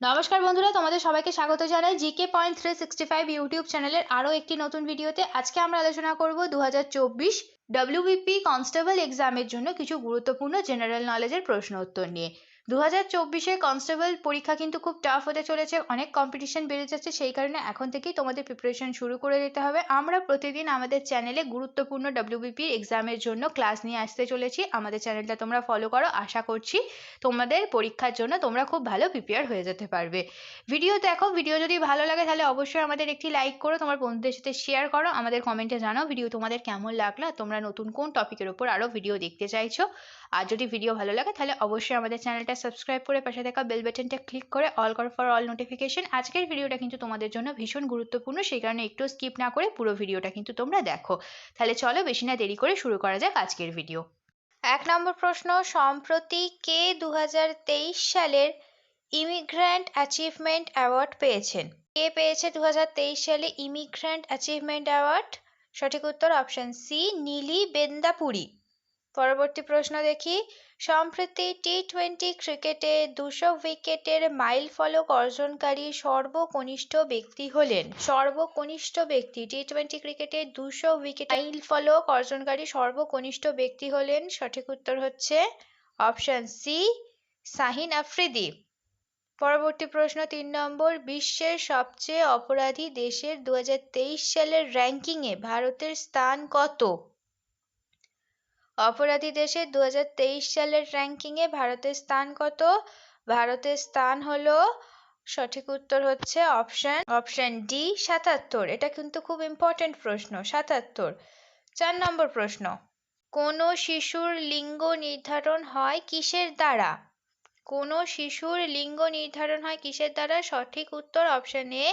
নমস্কার বন্ধুরা, তোমাদের সবাইকে স্বাগত জানাই জিকে পয়েন্ট 365 ইউটিউব চ্যানেলের আরও একটি নতুন ভিডিওতে। আজকে আমরা আলোচনা করব 2024 ডব্লিউবিপি কনস্টেবল এক্সামের জন্য কিছু গুরুত্বপূর্ণ জেনারেল নলেজের প্রশ্ন উত্তর নিয়ে। 2024 কনস্টেবল পরীক্ষা কিন্তু খুব টাফ হতে চলেছে, অনেক কম্পিটিশন বেড়ে যাচ্ছে, সেই কারণে এখন থেকেই তোমাদের প্রিপারেশন শুরু করে দিতে হবে। আমরা প্রতিদিন আমাদের চ্যানেলে গুরুত্বপূর্ণ ডব্লিউবিপি এক্সামের জন্য ক্লাস নিয়ে আসতে চলেছি। আমাদের চ্যানেলটা তোমরা ফলো করো, আশা করছি তোমাদের পরীক্ষার জন্য তোমরা খুব ভালো প্রিপেয়ার হয়ে যেতে পারবে। ভিডিও দেখো, ভিডিও যদি ভালো লাগে তাহলে অবশ্যই আমাদের একটি লাইক করো, তোমার বন্ধুদের সাথে শেয়ার করো, আমাদের কমেন্টে জানাও ভিডিও তোমাদের কেমন লাগলো, তোমরা নতুন কোন টপিকের উপর আরও ভিডিও দেখতে চাইছো। আর যদি ভিডিও ভালো লাগে তাহলে অবশ্যই আমাদের চ্যানেলটা সাবস্ক্রাইব করে পাশে থাকা বেল বাটনটা ক্লিক করে অল করো ফর অল নোটিফিকেশন। আজকের ভিডিওটা কিন্তু তোমাদের জন্য ভীষণ গুরুত্বপূর্ণ, সেই কারণে একটু স্কিপ না করে পুরো ভিডিওটা কিন্তু তোমরা দেখো। তাহলে চলো বেশি না দেরি করে শুরু করা যাক আজকের ভিডিও। 1 নম্বর প্রশ্ন, সম্প্রতি কে 2023 সালের ইমিগ্র্যান্ট অ্যাচিভমেন্ট অ্যাওয়ার্ড পেয়েছেন? কে পেয়েছে 2023 সালে ইমিগ্র্যান্ট অ্যাচিভমেন্ট অ্যাওয়ার্ড? সঠিক উত্তর অপশন সি, নীলি বেন্দাপুরি। পরবর্তী প্রশ্ন দেখি, সম্প্রতি টি-20 ক্রিকেটে 200 উইকেটের মাইলফলক অর্জনকারী সর্বকনিষ্ঠ ব্যক্তি হলেন? সর্বকনিষ্ঠ ব্যক্তি, টি-20 ক্রিকেটে 200 উইকেট মাইলফলক অর্জনকারী সর্বকনিষ্ঠ ব্যক্তি হলেন? সঠিক উত্তর হচ্ছে অপশন সি, শাহিন আফ্রিদি। পরবর্তী প্রশ্ন 3 নম্বর, বিশ্বের সবচেয়ে অপরাধী দেশের 2023 সালের র্যাঙ্কিংয়ে ভারতের স্থান কত? অপরাধী দেশের 2023 সালের র্যাঙ্কিংয়ে ভারতের স্থান কত? ভারতের স্থান হলো, সঠিক উত্তর হচ্ছে অপশন ডি, 77। এটা কিন্তু খুব ইম্পর্টেন্ট প্রশ্ন, 77। 4 নম্বর প্রশ্ন, কোনো শিশুর লিঙ্গ নির্ধারণ হয় কিসের দ্বারা? কোনো শিশুর লিঙ্গ নির্ধারণ হয় কিসের দ্বারা? সঠিক উত্তর অপশন এ,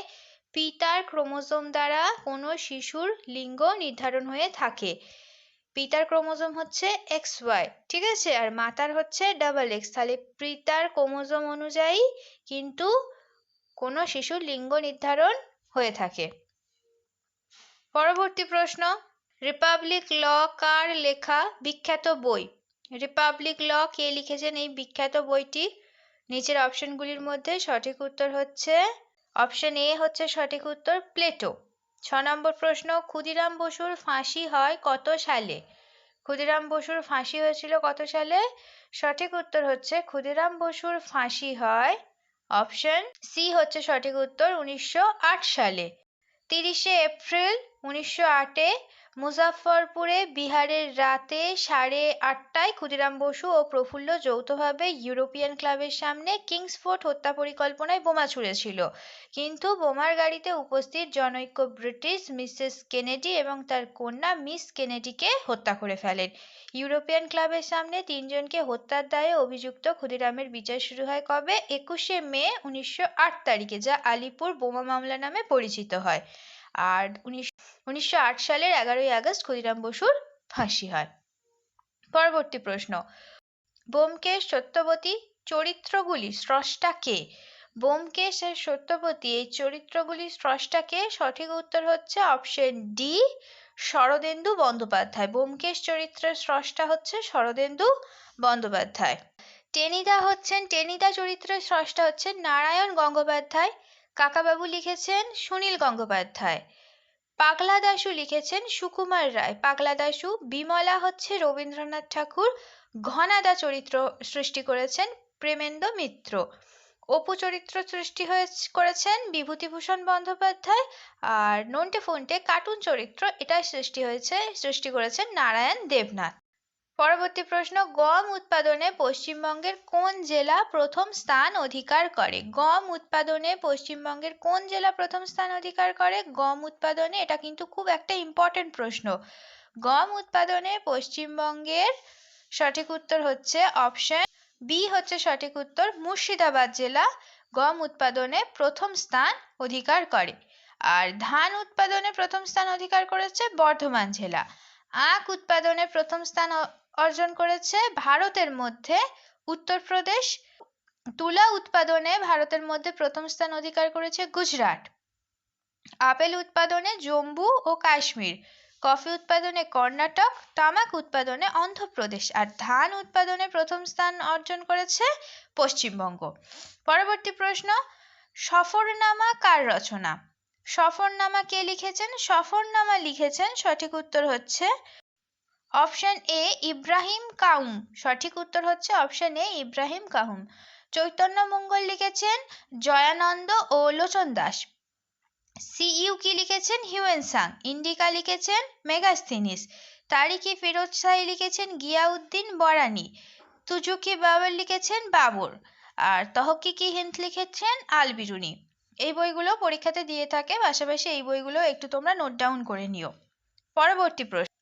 পিতার ক্রোমোজোম দ্বারা কোনো শিশুর লিঙ্গ নির্ধারণ হয়ে থাকে। পিতার ক্রোমোজোম হচ্ছে XY, ঠিক আছে, আর মাতার হচ্ছে XX। তাহলে পিতার ক্রোমোজোম অনুযায়ী কিন্তু কোনো শিশুর লিঙ্গ নির্ধারণ হয়ে থাকে। পরবর্তী প্রশ্ন, রিপাবলিক ল কার লেখা বিখ্যাত বই? রিপাবলিক ল কে লিখেছেন এই বিখ্যাত বইটি? নিচের অপশনগুলির মধ্যে সঠিক উত্তর হচ্ছে অপশন এ হচ্ছে সঠিক উত্তর, প্লেটো। 6 নম্বর প্রশ্ন, ক্ষুদিরাম বসুর ফাঁসি হয় কত সালে? ক্ষুদিরাম বসুর ফাঁসি হয়েছিল কত সালে? সঠিক উত্তর হচ্ছে ক্ষুদিরাম বসুর ফাঁসি হয়, অপশন সি হচ্ছে সঠিক উত্তর, 1908 সালে। 30শে এপ্রিল 1908-এ মুজাফফরপুরে বিহারের রাতে 8:30টায় ক্ষুদিরাম বসু ও প্রফুল্ল যৌথভাবে ইউরোপিয়ান ক্লাবের সামনে কিংসফোর্ড হত্যা পরিকল্পনায় বোমা ছুঁড়েছিল, কিন্তু বোমার গাড়িতে উপস্থিত জনৈক ব্রিটিশ মিসেস কেনেডি এবং তার কন্যা মিস কেনেডিকে হত্যা করে ফেলেন। ইউরোপিয়ান ক্লাবের সামনে 3জনকে হত্যার দায়ে অভিযুক্ত ক্ষুদিরামের বিচার শুরু হয় কবে? 21শে মে 1908 তারিখে, যা আলিপুর বোমা মামলা নামে পরিচিত হয়। আর 1908 সালের 11ই আগস্ট ক্ষুদিরাম বসুর ফাঁসি হয়। পরবর্তী প্রশ্ন, ব্যোমকেশ সত্যবতী চরিত্রগুলির স্রষ্টা কে? ব্যোমকেশ আর সত্যবতী এই চরিত্রগুলির স্রষ্টা কে? সঠিক উত্তর হচ্ছে অপশন ডি, শরদিন্দু বন্দ্যোপাধ্যায়। ব্যোমকেশ চরিত্রের স্রষ্টা হচ্ছে শরদিন্দু বন্দ্যোপাধ্যায়। টেনিদা চরিত্রের স্রষ্টা হচ্ছেন নারায়ণ গঙ্গোপাধ্যায়। কাকাবাবু লিখেছেন সুনীল গঙ্গোপাধ্যায়। পাগলা দাশু লিখেছেন সুকুমার রায়। পাগলা দাশু। বিমলা হচ্ছে রবীন্দ্রনাথ ঠাকুর। ঘনাদা চরিত্র সৃষ্টি করেছেন প্রেমেন্দ্র মিত্র। অপু চরিত্র করেছেন বিভূতিভূষণ বন্দ্যোপাধ্যায়। আর নন্টে ফন্টে কার্টুন চরিত্র, এটা সৃষ্টি করেছেন নারায়ণ দেবনাথ। পরবর্তী প্রশ্ন, গম উৎপাদনে পশ্চিমবঙ্গের কোন জেলা প্রথম স্থান অধিকার করে? গম উৎপাদনে পশ্চিমবঙ্গের কোন জেলা প্রথম স্থান অধিকার করে? গম উৎপাদনে, এটা কিন্তু খুব একটা ইম্পর্টেন্ট প্রশ্ন। গম উৎপাদনে পশ্চিমবঙ্গের সঠিক উত্তর হচ্ছে অপশন বি হচ্ছে সঠিক উত্তর, মুর্শিদাবাদ জেলা গম উৎপাদনে প্রথম স্থান অধিকার করে। আর ধান উৎপাদনে প্রথম স্থান অধিকার করেছে বর্ধমান জেলা। আখ উৎপাদনে প্রথম স্থান অর্জন করেছে ভারতের মধ্যে উত্তরপ্রদেশ। তুলা উৎপাদনে ভারতের মধ্যে প্রথম স্থান অধিকার করেছে গুজরাট। আপেল উৎপাদনে জম্মু ও কাশ্মীর। কফি উৎপাদনে কর্ণাটক, তামাক উৎপাদনে অন্ধ্রপ্রদেশ আর ধান উৎপাদনে প্রথম স্থান অর্জন করেছে পশ্চিমবঙ্গ। পরবর্তী প্রশ্ন, সফরনামা কার রচনা? সফরনামা কে লিখেছেন? সফরনামা লিখেছেন, সঠিক উত্তর হচ্ছে অপশন এ ইব্রাহিম কাউম। সঠিক উত্তর হচ্ছে অপশন এ ইব্রাহিম কাউম। চৈতন্য মঙ্গল লিখেছেন জয়ানন্দ ও লোচন দাস। সিইউ কি লিখেছেন? Hiuen Tsang. ইন্ডিকা লিখেছেন মেগাস্থিনিস। তারিখি ফিরোজ শাহী লিখেছেন গিয়াউদ্দিন বরানি। তুজুকি বাবর লিখেছেন বাবর। আর তহকিকি হিন্দ লিখেছেন আল বিরুনি। এই বইগুলো পরীক্ষাতে দিয়ে থাকে, পাশাপাশি এই বইগুলো একটু তোমরা নোট ডাউন করে নিও। পরবর্তী প্রশ্ন,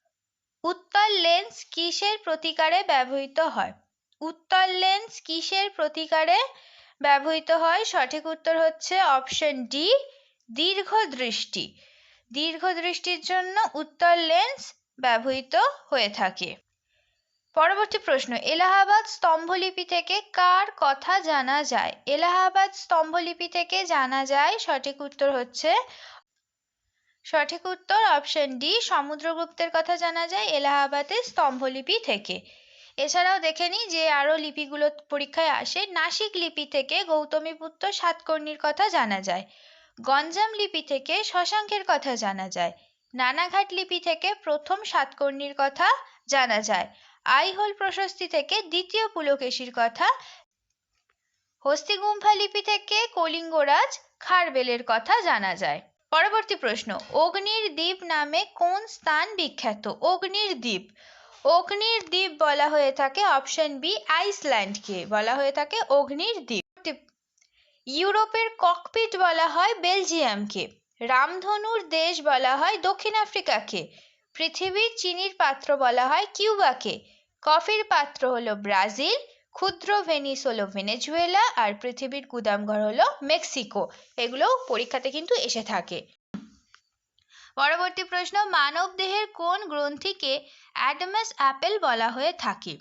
উত্তল লেন্স কিসের প্রতিকারে ব্যবহৃত হয়? উত্তল লেন্স কিসের প্রতিকারে ব্যবহৃত হয়? সঠিক উত্তর হচ্ছে অপশন ডি দীর্ঘদৃষ্টি। দীর্ঘদৃষ্টির জন্য উত্তল লেন্স ব্যবহৃত হয়ে থাকে। পরবর্তী প্রশ্ন, এলাহাবাদ স্তম্ভলিপি থেকে কার কথা জানা যায়? এলাহাবাদ স্তম্ভলিপি থেকে জানা যায়, সঠিক উত্তর হচ্ছে সঠিক উত্তর অপশন ডি সমুদ্রগুপ্তের কথা জানা যায় এলাহাবাদের স্তম্ভলিপি থেকে। এছাড়াও দেখে নিই যে আরো লিপিগুলো পরীক্ষায় আসে। নাসিক লিপি থেকে গৌতমীপুত্র সাতকর্ণীর কথা জানা যায়। গঞ্জাম লিপি থেকে শশাঙ্কের কথা জানা যায়। নানাঘাট লিপি থেকে প্রথম সাতকর্ণীর কথা জানা যায়। আইহোল প্রশস্তি থেকে দ্বিতীয় পুলকেশীর কথা। হস্তিগুম্ফা লিপি থেকে কলিঙ্গরাজ খারবেলের কথা জানা যায়। পরবর্তী প্রশ্ন, অগ্নির দ্বীপ নামে কোন স্থান বিখ্যাত? অগ্নির দ্বীপ। অগ্নির দ্বীপ বলা হয়ে থাকে অপশন বি আইসল্যান্ডকে বলা হয়ে থাকে অগ্নির দ্বীপ। ইউরোপের ককপিট বলা হয় বেলজিয়ামকে। রামধনুর দেশ বলা হয় দক্ষিণ আফ্রিকাকে। পৃথিবীর চিনির পাত্র বলা হয় কিউবাকে। কফির পাত্র হলো ব্রাজিল। ক্ষুদ্র ভেনিস হলো ভেনেজুয়েলা। আর পৃথিবীর গুদামঘর হলো মেক্সিকো। এগুলো পরীক্ষাতে কিন্তু এসে থাকে। পরবর্তী প্রশ্ন, মানব দেহের কোন গ্রন্থিকে অ্যাডামাস অ্যাপেল বলা হয়ে থাকে?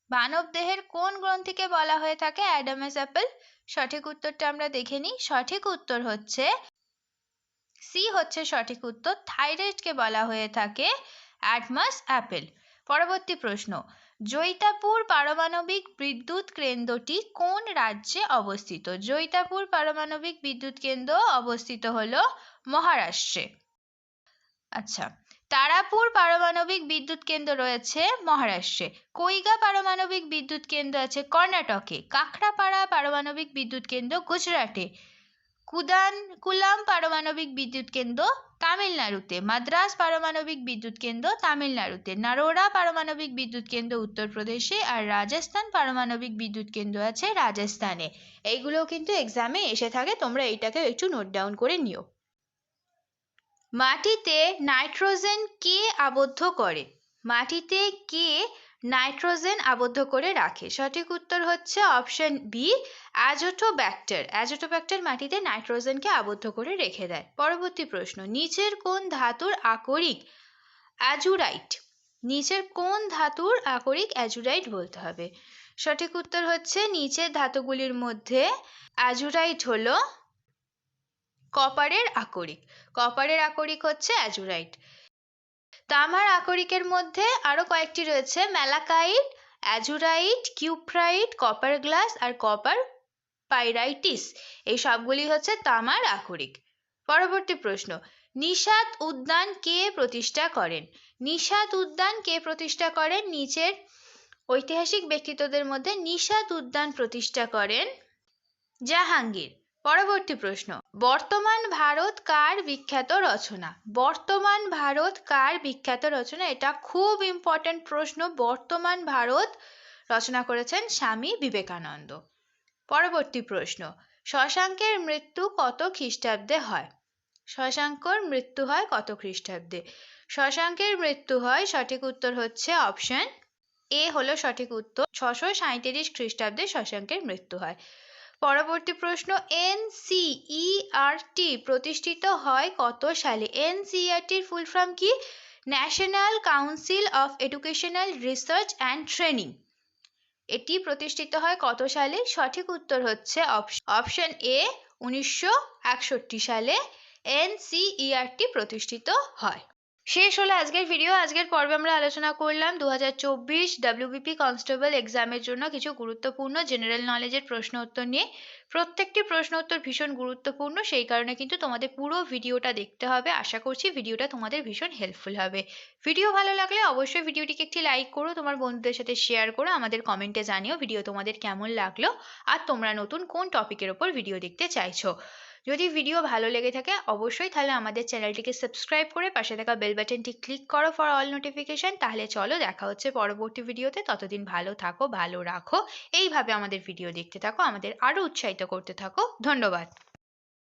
মানব দেহের কোন গ্রন্থিকে বলা হয়ে থাকে অ্যাডামাস অ্যাপেল? সঠিক উত্তরটা আমরা দেখে নিই। সঠিক উত্তর হচ্ছে সি হচ্ছে সঠিক উত্তর, থাইরয়েডকে বলা হয়ে থাকে অ্যাডামাস অ্যাপেল। পরবর্তী প্রশ্ন, জৈতাপুর পারমাণবিক বিদ্যুৎ কেন্দ্রটি কোন রাজ্যে অবস্থিত? জৈতাপুর পারমাণবিক বিদ্যুৎ কেন্দ্র অবস্থিত হলো মহারাষ্ট্রে। আচ্ছা, তারাপুর পারমাণবিক বিদ্যুৎ কেন্দ্র রয়েছে মহারাষ্ট্রে। কৈগা পারমাণবিক বিদ্যুৎ কেন্দ্র আছে কর্ণাটকে। কাকড়াপাড়া পারমাণবিক বিদ্যুৎ কেন্দ্র গুজরাটে। কুলাম পারমাণবিক বিদ্যুৎ কেন্দ্র তামিলনাড়ুতে। মাদ্রাস পারমাণবিক বিদ্যুৎ কেন্দ্র তামিলনাড়ুতে। নারোরা পারমাণবিক বিদ্যুৎ কেন্দ্র উত্তরপ্রদেশে। আর রাজস্থান পারমাণবিক বিদ্যুৎ কেন্দ্র আছে রাজস্থানে। এইগুলো কিন্তু এক্সামে এসে থাকে, তোমরা এইটাকে একটু নোট ডাউন করে নিও। মাটিতে নাইট্রোজেন কে আবদ্ধ করে? মাটিতে কে নাইট্রোজেন আবদ্ধ করে রাখে? সঠিক উত্তর হচ্ছে অপশন বি অ্যাজোটোব্যাক্টার। অ্যাজোটোব্যাক্টার মাটিতে নাইট্রোজেনকে আবদ্ধ করে রেখে দেয়। পরবর্তী প্রশ্ন, নিচের কোন ধাতুর আকরিক অ্যাজুরাইট? নিচের কোন ধাতুর আকরিক অ্যাজুরাইট বলতে হবে? সঠিক উত্তর হচ্ছে নিচের ধাতুগুলির মধ্যে অ্যাজুরাইট হলো কপারের আকরিক। কপারের আকরিক হচ্ছে অ্যাজুরাইট। তামার আকরিকের মধ্যে আরো কয়েকটি রয়েছে, ম্যালাকাইট, অ্যাজুরাইট, কিউপ্রাইট, কপার গ্লাস আর কপার পাইরাইটিস। এই সবগুলি হচ্ছে তামার আকরিক। পরবর্তী প্রশ্ন, নিশাত উদ্যান কে প্রতিষ্ঠা করেন? নিশাত উদ্যান কে প্রতিষ্ঠা করেন? নিচের ঐতিহাসিক ব্যক্তিত্বদের মধ্যে নিশাত উদ্যান প্রতিষ্ঠা করেন জাহাঙ্গীর। পরবর্তী প্রশ্ন, বর্তমান ভারত কার বিখ্যাত রচনা? বর্তমান ভারত কার বিখ্যাত রচনা? এটা খুব ইম্পর্টেন্ট প্রশ্ন। বর্তমান ভারত রচনা করেছেন স্বামী বিবেকানন্দ। পরবর্তী প্রশ্ন, শশাঙ্কের মৃত্যু কত খ্রিস্টাব্দে হয়? শশাঙ্কর মৃত্যু হয় কত খ্রিস্টাব্দে? শশাঙ্কের মৃত্যু হয়, সঠিক উত্তর হচ্ছে অপশন এ হলো সঠিক উত্তর, 637 খ্রিস্টাব্দে শশাঙ্কের মৃত্যু হয়। পরবর্তী প্রশ্ন, এনসিইআরটি প্রতিষ্ঠিত হয় কত সালে? এনসিইআরটির ফুল ফর্ম কি? National council of educational research and training. এটি প্রতিষ্ঠিত হয় কত সালে? সঠিক উত্তর হচ্ছে অপশন এ 1961 সালে এনসিইআরটি প্রতিষ্ঠিত হয়। শেষ হলো আজকের ভিডিও। আজকের পর্বে আমরা আলোচনা করলাম 2024 ডাব্লিউবিপি কনস্টেবল এক্সামের জন্য কিছু গুরুত্বপূর্ণ জেনারেল নলেজের প্রশ্ন উত্তর নিয়ে। প্রত্যেকটি প্রশ্ন উত্তর ভীষণ গুরুত্বপূর্ণ, সেই কারণে কিন্তু তোমাদের পুরো ভিডিওটা দেখতে হবে। আশা করছি ভিডিওটা তোমাদের ভীষণ হেল্পফুল হবে। ভিডিও ভালো লাগলে অবশ্যই ভিডিওটিকে একটি লাইক করো, তোমার বন্ধুদের সাথে শেয়ার করো, আমাদের কমেন্টে জানিও ভিডিও তোমাদের কেমন লাগলো আর তোমরা নতুন কোন টপিকের ওপর ভিডিও দেখতে চাইছো। যদি ভিডিও ভালো লেগে থাকে অবশ্যই তাহলে আমাদের চ্যানেলটিকে সাবস্ক্রাইব করে পাশে থাকা বেল বাটনটি ক্লিক করো ফর অল নোটিফিকেশন। তাহলে চলো দেখা হচ্ছে পরবর্তী ভিডিওতে। ততদিন ভালো থাকো, ভালো রাখো, এইভাবে আমাদের ভিডিও দেখতে থাকো, আমাদের আরো উৎসাহিত করতে থাকো। ধন্যবাদ।